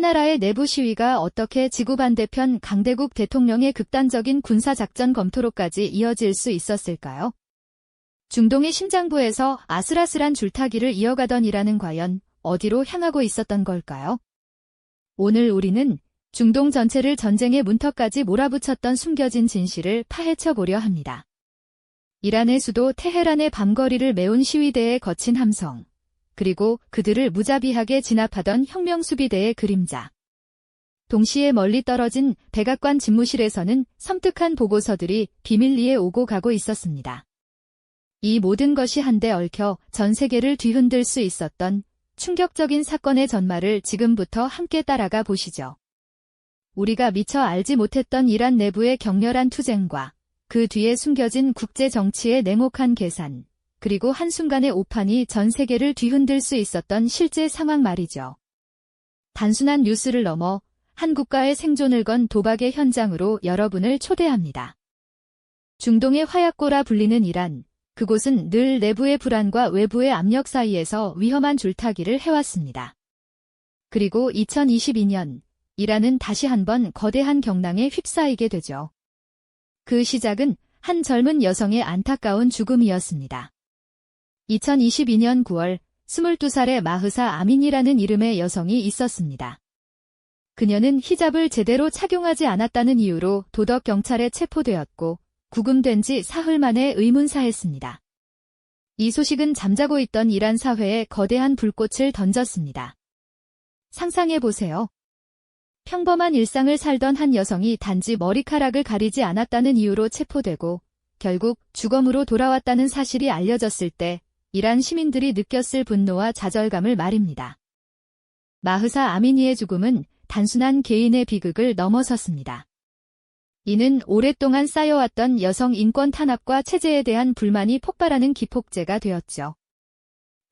나라의 내부 시위가 어떻게 지구 반대편 강대국 대통령의 극단적인 군사작전 검토로까지 이어질 수 있었을까요? 중동의 심장부에서 아슬아슬한 줄타기를 이어가던 이란은 과연 어디로 향하고 있었던 걸까요? 오늘 우리는 중동 전체를 전쟁의 문턱까지 몰아붙였던 숨겨진 진실을 파헤쳐보려 합니다. 이란의 수도 테헤란의 밤거리를 메운 시위대의 거친 함성, 그리고 그들을 무자비하게 진압하던 혁명수비대의 그림자. 동시에 멀리 떨어진 백악관 집무실에서는 섬뜩한 보고서들이 비밀리에 오고 가고 있었습니다. 이 모든 것이 한데 얽혀 전 세계를 뒤흔들 수 있었던 충격적인 사건의 전말을 지금부터 함께 따라가 보시죠. 우리가 미처 알지 못했던 이란 내부의 격렬한 투쟁과 그 뒤에 숨겨진 국제 정치의 냉혹한 계산, 그리고 한순간의 오판이 전 세계를 뒤흔들 수 있었던 실제 상황 말이죠. 단순한 뉴스를 넘어 한 국가의 생존을 건 도박의 현장으로 여러분을 초대합니다. 중동의 화약고라 불리는 이란, 그곳은 늘 내부의 불안과 외부의 압력 사이에서 위험한 줄타기를 해왔습니다. 그리고 2022년, 이란은 다시 한번 거대한 경랑에 휩싸이게 되죠. 그 시작은 한 젊은 여성의 안타까운 죽음이었습니다. 2022년 9월, 22살의 마흐사 아민이라는 이름의 여성이 있었습니다. 그녀는 히잡을 제대로 착용하지 않았다는 이유로 도덕경찰에 체포되었고, 구금된 지 사흘 만에 의문사했습니다. 이 소식은 잠자고 있던 이란 사회에 거대한 불꽃을 던졌습니다. 상상해보세요. 평범한 일상을 살던 한 여성이 단지 머리카락을 가리지 않았다는 이유로 체포되고 결국 주검으로 돌아왔다는 사실이 알려졌을 때 이란 시민들이 느꼈을 분노와 좌절감을 말입니다. 마흐사 아미니의 죽음은 단순한 개인의 비극을 넘어섰습니다. 이는 오랫동안 쌓여왔던 여성 인권 탄압과 체제에 대한 불만이 폭발하는 기폭제가 되었죠.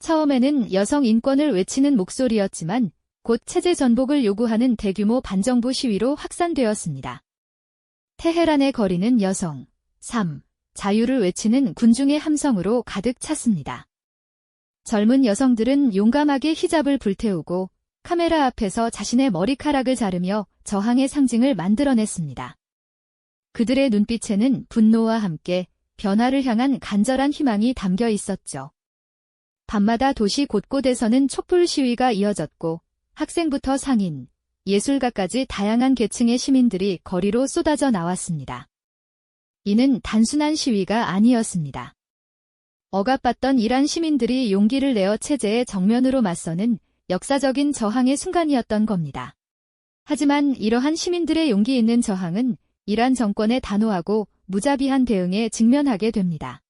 처음에는 여성 인권을 외치는 목소리였지만 곧 체제 전복을 요구하는 대규모 반정부 시위로 확산되었습니다. 테헤란의 거리는 여성, 자유를 외치는 군중의 함성으로 가득 찼습니다. 젊은 여성들은 용감하게 히잡을 불태우고 카메라 앞에서 자신의 머리카락을 자르며 저항의 상징을 만들어냈습니다. 그들의 눈빛에는 분노와 함께 변화를 향한 간절한 희망이 담겨 있었죠. 밤마다 도시 곳곳에서는 촛불 시위가 이어졌고 학생부터 상인, 예술가까지 다양한 계층의 시민들이 거리로 쏟아져 나왔습니다. 이는 단순한 시위가 아니었습니다. 억압받던 이란 시민들이 용기를 내어 체제의 정면으로 맞서는 역사적인 저항의 순간이었던 겁니다. 하지만 이러한 시민들의 용기 있는 저항은 이란 정권의 단호하고 무자비한 대응에 직면하게 됩니다.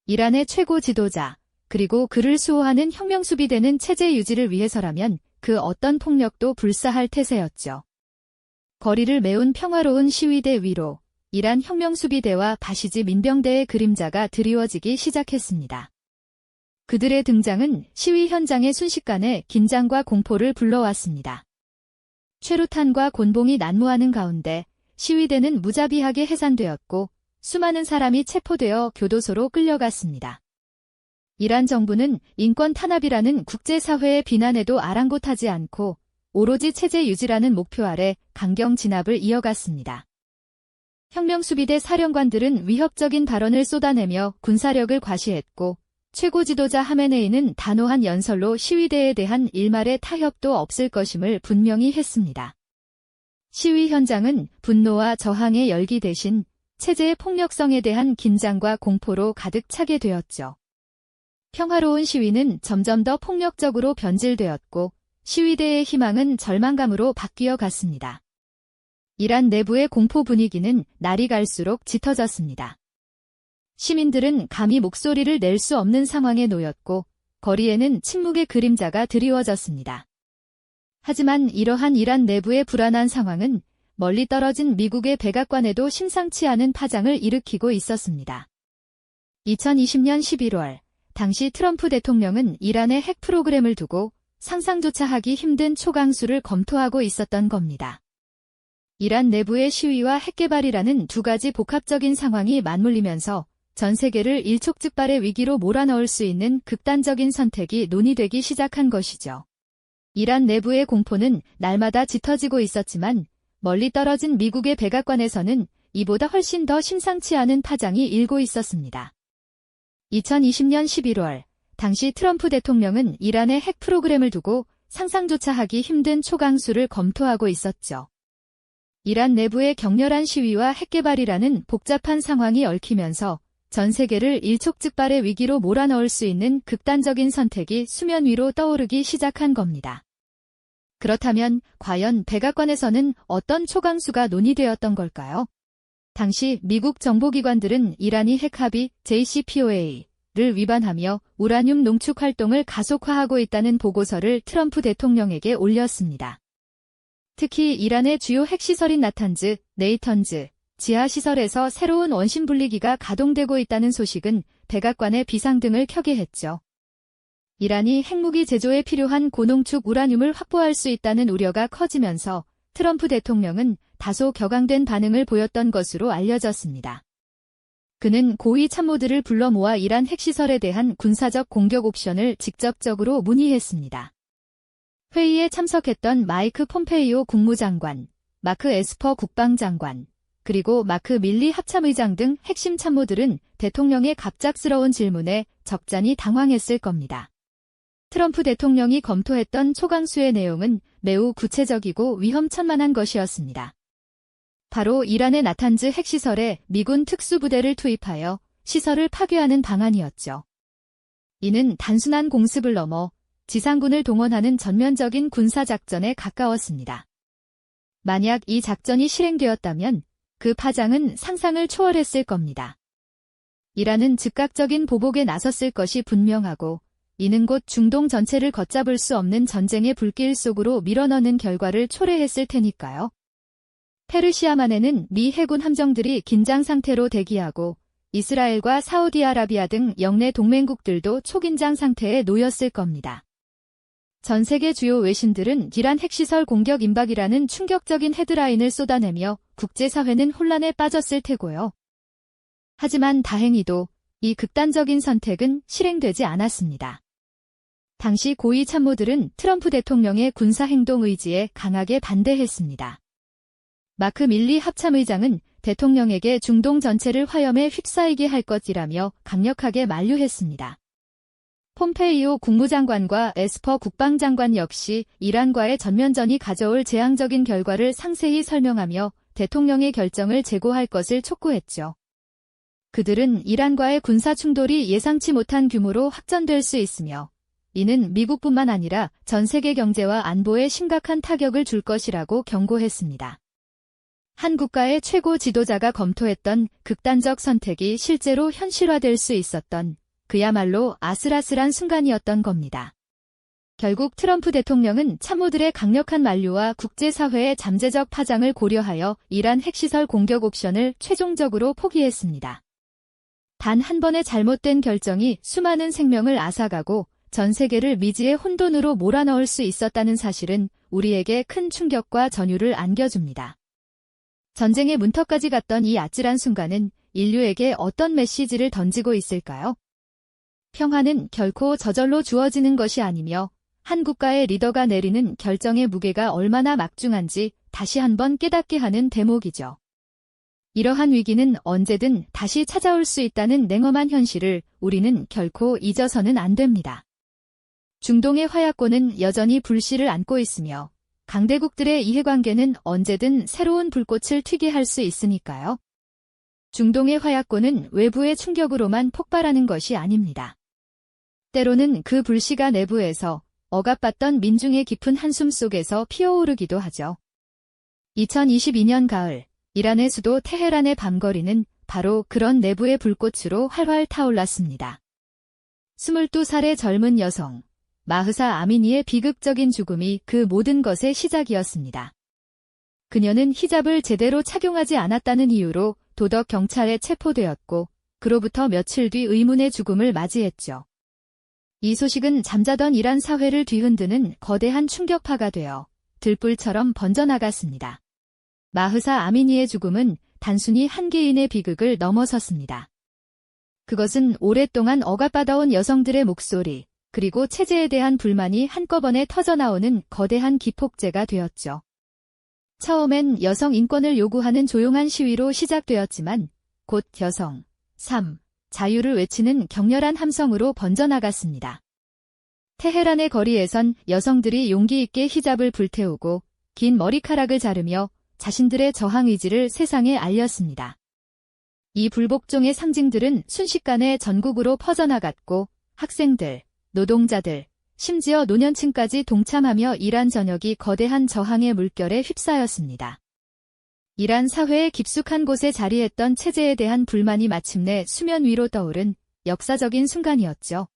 이란의 최고 지도자, 그리고 그를 수호하는 혁명수비대는 체제 유지를 위해서라면 그 어떤 폭력도 불사할 태세였죠. 거리를 메운 평화로운 시위대 위로 이란 혁명수비대와 바시지 민병대의 그림자가 드리워지기 시작했습니다. 그들의 등장은 시위 현장의 순식간에 긴장과 공포를 불러왔습니다. 최루탄과 곤봉이 난무하는 가운데 시위대는 무자비하게 해산되었고 수많은 사람이 체포되어 교도소로 끌려갔습니다. 이란 정부는 인권 탄압이라는 국제사회의 비난에도 아랑곳하지 않고 오로지 체제 유지라는 목표 아래 강경 진압을 이어갔습니다. 혁명수비대 사령관들은 위협적인 발언을 쏟아내며 군사력을 과시했고 최고 지도자 하메네이는 단호한 연설로 시위대에 대한 일말의 타협도 없을 것임을 분명히 했습니다. 시위 현장은 분노와 저항의 열기 대신 체제의 폭력성에 대한 긴장과 공포로 가득 차게 되었죠. 평화로운 시위는 점점 더 폭력적으로 변질되었고 시위대의 희망은 절망감으로 바뀌어 갔습니다. 이란 내부의 공포 분위기는 날이 갈수록 짙어졌습니다. 시민들은 감히 목소리를 낼 수 없는 상황에 놓였고 거리에는 침묵의 그림자가 드리워졌습니다. 하지만 이러한 이란 내부의 불안한 상황은 멀리 떨어진 미국의 백악관에도 심상치 않은 파장을 일으키고 있었습니다. 2020년 11월 당시 트럼프 대통령은 이란의 핵 프로그램을 두고 상상조차 하기 힘든 초강수를 검토하고 있었던 겁니다. 이란 내부의 시위와 핵 개발이라는 두 가지 복합적인 상황이 맞물리면서 전 세계를 일촉즉발의 위기로 몰아넣을 수 있는 극단적인 선택이 논의되기 시작한 것이죠. 이란 내부의 공포는 날마다 짙어지고 있었지만 멀리 떨어진 미국의 백악관에서는 이보다 훨씬 더 심상치 않은 파장이 일고 있었습니다. 2020년 11월, 당시 트럼프 대통령은 이란의 핵 프로그램을 두고 상상조차 하기 힘든 초강수를 검토하고 있었죠. 이란 내부의 격렬한 시위와 핵 개발이라는 복잡한 상황이 얽히면서 전 세계를 일촉즉발의 위기로 몰아넣을 수 있는 극단적인 선택이 수면 위로 떠오르기 시작한 겁니다. 그렇다면 과연 백악관에서는 어떤 초강수가 논의되었던 걸까요? 당시 미국 정보기관들은 이란이 핵합의 JCPOA를 위반하며 우라늄 농축 활동을 가속화하고 있다는 보고서를 트럼프 대통령에게 올렸습니다. 특히 이란의 주요 핵시설인 나탄즈, 네이턴즈, 지하시설에서 새로운 원심 분리기가 가동되고 있다는 소식은 백악관의 비상등을 켜게 했죠. 이란이 핵무기 제조에 필요한 고농축 우라늄을 확보할 수 있다는 우려가 커지면서 트럼프 대통령은 다소 격앙된 반응을 보였던 것으로 알려졌습니다. 그는 고위 참모들을 불러 모아 이란 핵시설에 대한 군사적 공격 옵션을 직접적으로 문의했습니다. 회의에 참석했던 마이크 폼페이오 국무장관, 마크 에스퍼 국방장관, 그리고 마크 밀리 합참의장 등 핵심 참모들은 대통령의 갑작스러운 질문에 적잖이 당황했을 겁니다. 트럼프 대통령이 검토했던 초강수의 내용은 매우 구체적이고 위험천만한 것이었습니다. 바로 이란의 나탄즈 핵시설에 미군 특수부대를 투입하여 시설을 파괴하는 방안이었죠. 이는 단순한 공습을 넘어 지상군을 동원하는 전면적인 군사작전에 가까웠습니다. 만약 이 작전이 실행되었다면 그 파장은 상상을 초월했을 겁니다. 이란은 즉각적인 보복에 나섰을 것이 분명하고 이는 곧 중동 전체를 걷잡을 수 없는 전쟁의 불길 속으로 밀어넣는 결과를 초래했을 테니까요. 페르시아만에는 미 해군 함정들이 긴장 상태로 대기하고 이스라엘과 사우디아라비아 등 영내 동맹국들도 초긴장 상태에 놓였을 겁니다. 전 세계 주요 외신들은 이란 핵시설 공격 임박이라는 충격적인 헤드라인을 쏟아내며 국제사회는 혼란에 빠졌을 테고요. 하지만 다행히도 이 극단적인 선택은 실행되지 않았습니다. 당시 고위 참모들은 트럼프 대통령의 군사행동 의지에 강하게 반대했습니다. 마크 밀리 합참의장은 대통령에게 중동 전체를 화염에 휩싸이게 할 것이라며 강력하게 만류했습니다. 폼페이오 국무장관과 에스퍼 국방장관 역시 이란과의 전면전이 가져올 재앙적인 결과를 상세히 설명하며 대통령의 결정을 재고할 것을 촉구했죠. 그들은 이란과의 군사 충돌이 예상치 못한 규모로 확전될 수 있으며 이는 미국뿐만 아니라 전 세계 경제와 안보에 심각한 타격을 줄 것이라고 경고했습니다. 한 국가의 최고 지도자가 검토했던 극단적 선택이 실제로 현실화될 수 있었던 그야말로 아슬아슬한 순간이었던 겁니다. 결국 트럼프 대통령은 참모들의 강력한 만류와 국제사회의 잠재적 파장을 고려하여 이란 핵시설 공격 옵션을 최종적으로 포기했습니다. 단 한 번의 잘못된 결정이 수많은 생명을 앗아가고 전 세계를 미지의 혼돈으로 몰아넣을 수 있었다는 사실은 우리에게 큰 충격과 전율을 안겨줍니다. 전쟁의 문턱까지 갔던 이 아찔한 순간은 인류에게 어떤 메시지를 던지고 있을까요? 평화는 결코 저절로 주어지는 것이 아니며 한 국가의 리더가 내리는 결정의 무게가 얼마나 막중한지 다시 한번 깨닫게 하는 대목이죠. 이러한 위기는 언제든 다시 찾아올 수 있다는 냉엄한 현실을 우리는 결코 잊어서는 안 됩니다. 중동의 화약고는 여전히 불씨를 안고 있으며 강대국들의 이해관계는 언제든 새로운 불꽃을 튀게 할 수 있으니까요. 중동의 화약고는 외부의 충격으로만 폭발하는 것이 아닙니다. 때로는 그 불씨가 내부에서 억압받던 민중의 깊은 한숨 속에서 피어오르기도 하죠. 2022년 가을, 이란의 수도 테헤란의 밤거리는 바로 그런 내부의 불꽃으로 활활 타올랐습니다. 22살의 젊은 여성, 마흐사 아미니의 비극적인 죽음이 그 모든 것의 시작이었습니다. 그녀는 히잡을 제대로 착용하지 않았다는 이유로 도덕 경찰에 체포되었고 그로부터 며칠 뒤 의문의 죽음을 맞이했죠. 이 소식은 잠자던 이란 사회를 뒤흔드는 거대한 충격파가 되어 들불처럼 번져나갔습니다. 마흐사 아미니의 죽음은 단순히 한 개인의 비극을 넘어섰습니다. 그것은 오랫동안 억압받아온 여성들의 목소리, 그리고 체제에 대한 불만이 한꺼번에 터져나오는 거대한 기폭제가 되었죠. 처음엔 여성 인권을 요구하는 조용한 시위로 시작되었지만 곧 여성, 삶, 자유를 외치는 격렬한 함성으로 번져나갔습니다. 테헤란의 거리에선 여성들이 용기 있게 히잡을 불태우고 긴 머리카락을 자르며 자신들의 저항 의지를 세상에 알렸습니다. 이 불복종의 상징들은 순식간에 전국으로 퍼져나갔고 학생들, 노동자들, 심지어 노년층까지 동참하며 이란 전역이 거대한 저항의 물결에 휩싸였습니다. 이란 사회의 깊숙한 곳에 자리했던 체제에 대한 불만이 마침내 수면 위로 떠오른 역사적인 순간이었죠.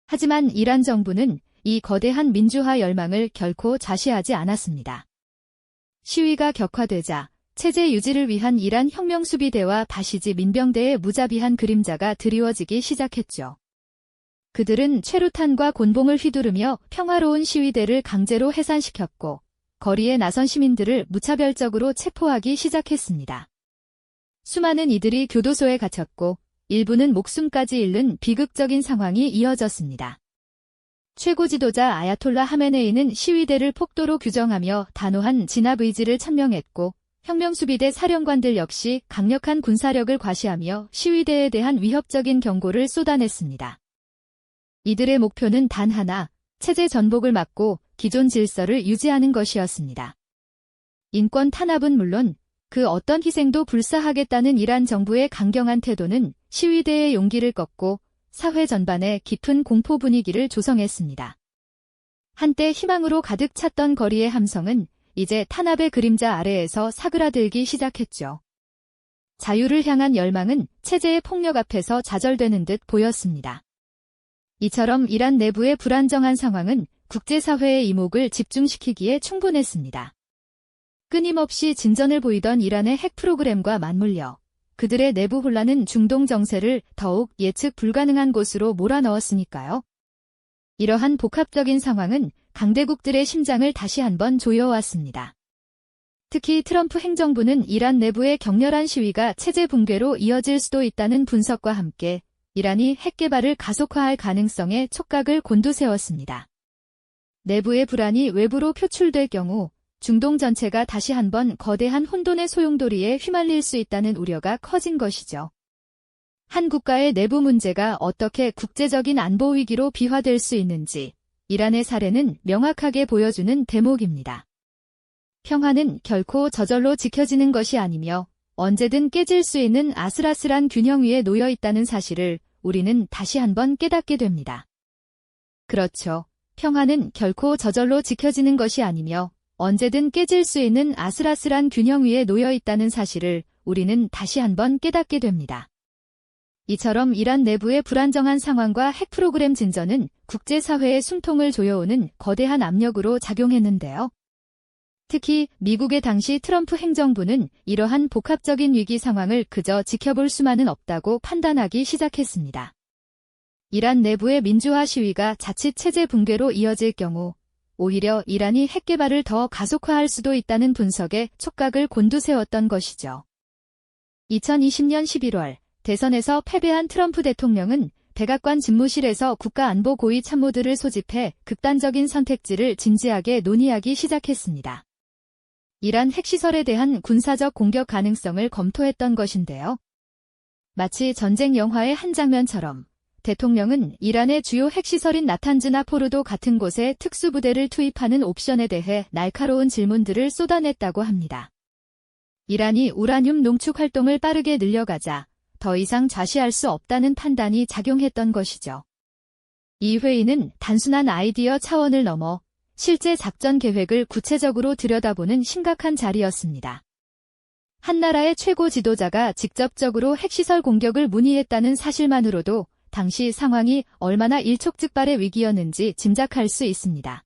하지만 이란 정부는 이 거대한 민주화 열망을 결코 좌시하지 않았습니다. 시위가 격화되자 체제 유지를 위한 이란 혁명수비대와 바시지 민병대의 무자비한 그림자가 드리워지기 시작했죠. 그들은 최루탄과 곤봉을 휘두르며 평화로운 시위대를 강제로 해산시켰고 거리에 나선 시민들을 무차별적으로 체포하기 시작했습니다. 수많은 이들이 교도소에 갇혔고 일부는 목숨까지 잃는 비극적인 상황이 이어졌습니다. 최고 지도자 아야톨라 하메네이는 시위대를 폭도로 규정하며 단호한 진압 의지를 천명했고 혁명수비대 사령관들 역시 강력한 군사력을 과시하며 시위대에 대한 위협적인 경고를 쏟아냈습니다. 이들의 목표는 단 하나, 체제 전복을 막고 기존 질서를 유지하는 것이었습니다. 인권 탄압은 물론 그 어떤 희생도 불사하겠다는 이란 정부의 강경한 태도는 시위대의 용기를 꺾고 사회 전반에 깊은 공포 분위기를 조성했습니다. 한때 희망으로 가득 찼던 거리의 함성은 이제 탄압의 그림자 아래에서 사그라들기 시작했죠. 자유를 향한 열망은 체제의 폭력 앞에서 좌절되는 듯 보였습니다. 이처럼 이란 내부의 불안정한 상황은 국제사회의 이목을 집중시키기에 충분했습니다. 끊임없이 진전을 보이던 이란의 핵 프로그램과 맞물려 그들의 내부 혼란은 중동 정세를 더욱 예측 불가능한 곳으로 몰아넣었으니까요. 이러한 복합적인 상황은 강대국들의 심장을 다시 한번 조여왔습니다. 특히 트럼프 행정부는 이란 내부의 격렬한 시위가 체제 붕괴로 이어질 수도 있다는 분석과 함께 이란이 핵 개발을 가속화할 가능성에 촉각을 곤두세웠습니다. 내부의 불안이 외부로 표출될 경우 중동 전체가 다시 한번 거대한 혼돈의 소용돌이에 휘말릴 수 있다는 우려가 커진 것이죠. 한 국가의 내부 문제가 어떻게 국제적인 안보 위기로 비화될 수 있는지 이란의 사례는 명확하게 보여주는 대목입니다. 평화는 결코 저절로 지켜지는 것이 아니며 언제든 깨질 수 있는 아슬아슬한 균형 위에 놓여 있다는 사실을 우리는 다시 한번 깨닫게 됩니다. 그렇죠. 평화는 결코 저절로 지켜지는 것이 아니며 언제든 깨질 수 있는 아슬아슬한 균형 위에 놓여 있다는 사실을 우리는 다시 한번 깨닫게 됩니다. 이처럼 이란 내부의 불안정한 상황과 핵 프로그램 진전은 국제사회의 숨통을 조여오는 거대한 압력으로 작용했는데요. 특히 미국의 당시 트럼프 행정부는 이러한 복합적인 위기 상황을 그저 지켜볼 수만은 없다고 판단하기 시작했습니다. 이란 내부의 민주화 시위가 자칫 체제 붕괴로 이어질 경우 오히려 이란이 핵 개발을 더 가속화할 수도 있다는 분석에 촉각을 곤두세웠던 것이죠. 2020년 11월 대선에서 패배한 트럼프 대통령은 백악관 집무실에서 국가안보 고위 참모들을 소집해 극단적인 선택지를 진지하게 논의하기 시작했습니다. 이란 핵시설에 대한 군사적 공격 가능성을 검토했던 것인데요. 마치 전쟁 영화의 한 장면처럼 대통령은 이란의 주요 핵시설인 나탄즈나 포르도 같은 곳에 특수부대를 투입하는 옵션에 대해 날카로운 질문들을 쏟아냈다고 합니다. 이란이 우라늄 농축 활동을 빠르게 늘려가자 더 이상 좌시할 수 없다는 판단이 작용했던 것이죠. 이 회의는 단순한 아이디어 차원을 넘어 실제 작전 계획을 구체적으로 들여다보는 심각한 자리였습니다. 한 나라의 최고 지도자가 직접적으로 핵시설 공격을 문의했다는 사실만으로도 당시 상황이 얼마나 일촉즉발의 위기였는지 짐작할 수 있습니다.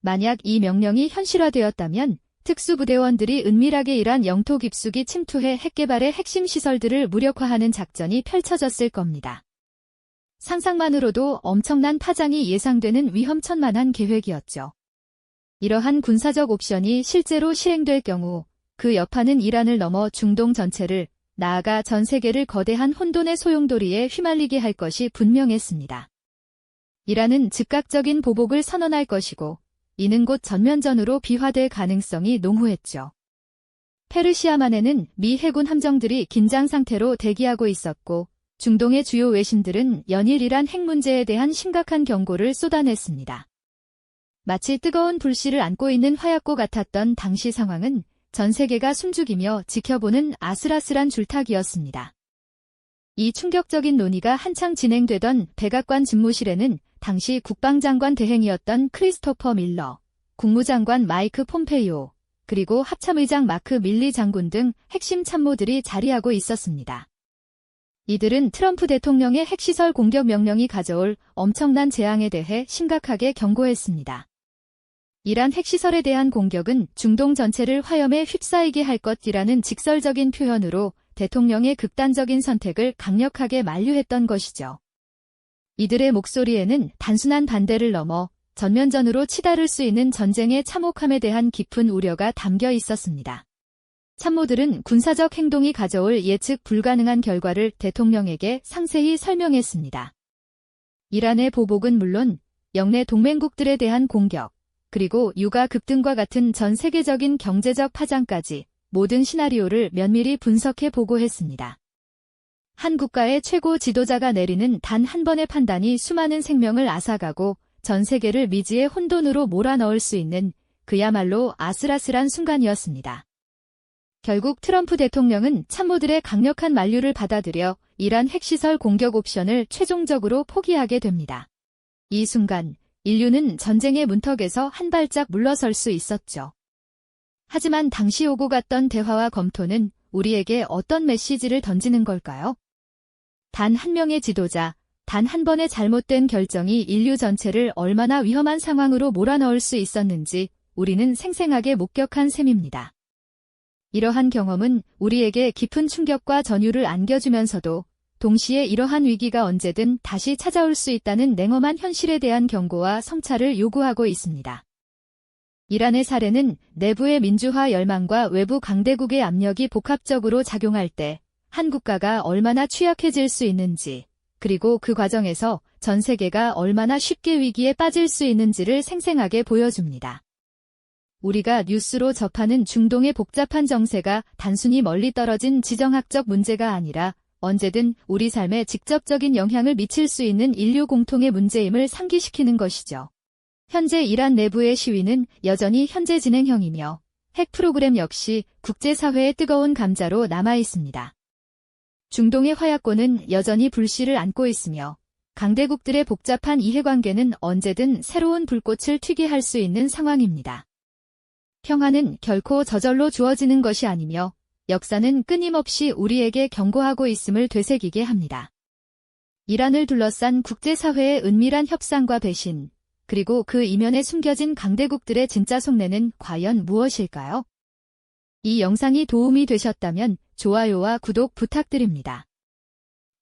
만약 이 명령이 현실화되었다면 특수부대원들이 은밀하게 이란 영토 깊숙이 침투해 핵개발의 핵심 시설들을 무력화하는 작전이 펼쳐졌을 겁니다. 상상만으로도 엄청난 파장이 예상되는 위험천만한 계획이었죠. 이러한 군사적 옵션이 실제로 실행될 경우 그 여파는 이란을 넘어 중동 전체를 나아가 전 세계를 거대한 혼돈의 소용돌이에 휘말리게 할 것이 분명했습니다. 이란은 즉각적인 보복을 선언할 것이고 이는 곧 전면전으로 비화될 가능성이 농후했죠. 페르시아만에는 미 해군 함정들이 긴장 상태로 대기하고 있었고 중동의 주요 외신들은 연일 이란 핵 문제에 대한 심각한 경고를 쏟아냈습니다. 마치 뜨거운 불씨를 안고 있는 화약고 같았던 당시 상황은 전 세계가 숨죽이며 지켜보는 아슬아슬한 줄타기였습니다. 이 충격적인 논의가 한창 진행되던 백악관 집무실에는 당시 국방장관 대행이었던 크리스토퍼 밀러, 국무장관 마이크 폼페이오, 그리고 합참의장 마크 밀리 장군 등 핵심 참모들이 자리하고 있었습니다. 이들은 트럼프 대통령의 핵시설 공격 명령이 가져올 엄청난 재앙에 대해 심각하게 경고했습니다. 이란 핵시설에 대한 공격은 중동 전체를 화염에 휩싸이게 할 것이라는 직설적인 표현으로 대통령의 극단적인 선택을 강력하게 만류했던 것이죠. 이들의 목소리에는 단순한 반대를 넘어 전면전으로 치달을 수 있는 전쟁의 참혹함에 대한 깊은 우려가 담겨 있었습니다. 참모들은 군사적 행동이 가져올 예측 불가능한 결과를 대통령에게 상세히 설명했습니다. 이란의 보복은 물론 영내 동맹국들에 대한 공격, 그리고 유가 급등과 같은 전 세계적인 경제적 파장까지 모든 시나리오를 면밀히 분석해 보고했습니다. 한 국가의 최고 지도자가 내리는 단 한 번의 판단이 수많은 생명을 앗아가고 전 세계를 미지의 혼돈으로 몰아넣을 수 있는 그야말로 아슬아슬한 순간이었습니다. 결국 트럼프 대통령은 참모들의 강력한 만류를 받아들여 이란 핵시설 공격 옵션을 최종적으로 포기하게 됩니다. 이 순간 인류는 전쟁의 문턱에서 한 발짝 물러설 수 있었죠. 하지만 당시 오고 갔던 대화와 검토는 우리에게 어떤 메시지를 던지는 걸까요? 단 한 명의 지도자, 단 한 번의 잘못된 결정이 인류 전체를 얼마나 위험한 상황으로 몰아넣을 수 있었는지 우리는 생생하게 목격한 셈입니다. 이러한 경험은 우리에게 깊은 충격과 전율을 안겨주면서도 동시에 이러한 위기가 언제든 다시 찾아올 수 있다는 냉엄한 현실에 대한 경고와 성찰을 요구하고 있습니다. 이란의 사례는 내부의 민주화 열망과 외부 강대국의 압력이 복합적으로 작용할 때 한 국가가 얼마나 취약해질 수 있는지, 그리고 그 과정에서 전 세계가 얼마나 쉽게 위기에 빠질 수 있는지를 생생하게 보여줍니다. 우리가 뉴스로 접하는 중동의 복잡한 정세가 단순히 멀리 떨어진 지정학적 문제가 아니라 언제든 우리 삶에 직접적인 영향을 미칠 수 있는 인류 공통의 문제임을 상기시키는 것이죠. 현재 이란 내부의 시위는 여전히 현재 진행형이며 핵 프로그램 역시 국제사회의 뜨거운 감자로 남아 있습니다. 중동의 화약고는 여전히 불씨를 안고 있으며 강대국들의 복잡한 이해관계는 언제든 새로운 불꽃을 튀게 할 수 있는 상황입니다. 평화는 결코 저절로 주어지는 것이 아니며 역사는 끊임없이 우리에게 경고하고 있음을 되새기게 합니다. 이란을 둘러싼 국제사회의 은밀한 협상과 배신, 그리고 그 이면에 숨겨진 강대국들의 진짜 속내는 과연 무엇일까요? 이 영상이 도움이 되셨다면 좋아요와 구독 부탁드립니다.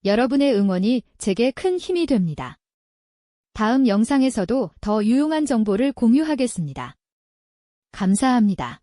여러분의 응원이 제게 큰 힘이 됩니다. 다음 영상에서도 더 유용한 정보를 공유하겠습니다. 감사합니다.